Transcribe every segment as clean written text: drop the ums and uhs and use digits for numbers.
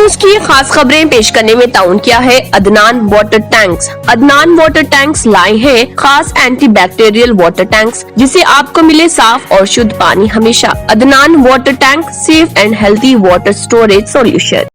न्यूज की खास खबरें पेश करने में ताउन किया है Adnan water tanks. Adnan water tanks लाए हैं खास एंटी बैक्टीरियल वाटर टैंक्स, जिससे आपको मिले साफ और शुद्ध पानी हमेशा। Adnan water tank, safe and healthy water storage solution.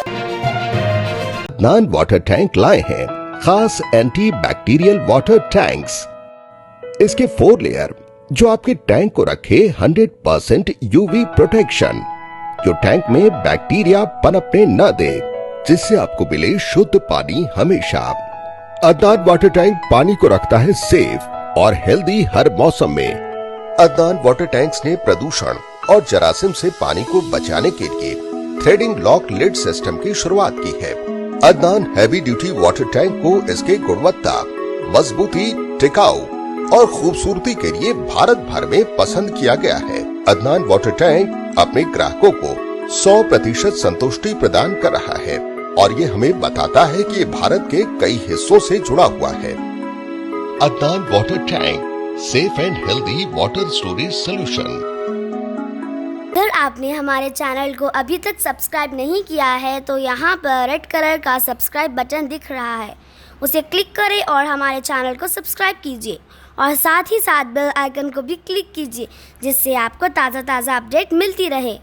Adnan water tank लाए हैं खास एंटी बैक्टीरियल वाटर टैंक्स। इसके 4 लेयर जो आपके टैंक को रखे 100% यूवी प्रोटेक्शन, जो टैंक में बैक्टीरिया पनपने न दे, जिससे आपको मिले शुद्ध पानी हमेशा। अदनान वाटर टैंक पानी को रखता है सेफ और हेल्दी हर मौसम में। अदनान वाटर टैंक्स ने प्रदूषण और जरासीम से पानी को बचाने के लिए थ्रेडिंग लॉक लिड सिस्टम की शुरुआत की है। Adnan heavy duty water tank को इसके गुणवत्ता, मजबूती, टिकाऊ और खूबसूरती के लिए भारत भर में पसंद किया गया है। अदनान वाटर टैंक अपने ग्राहकों को 100% संतुष्टि प्रदान कर रहा है और ये हमें बताता है कि ये भारत के कई हिस्सों से जुड़ा हुआ है। Adnan water tank, safe and healthy water storage solution. अगर आपने हमारे चैनल को अभी तक सब्सक्राइब नहीं किया है तो यहाँ पर रेड कलर का सब्सक्राइब बटन दिख रहा है, उसे क्लिक करें और हमारे चैनल को सब्सक्राइब कीजिए और साथ ही साथ बेल आइकन को भी क्लिक कीजिए, जिससे आपको ताज़ा अपडेट मिलती रहे।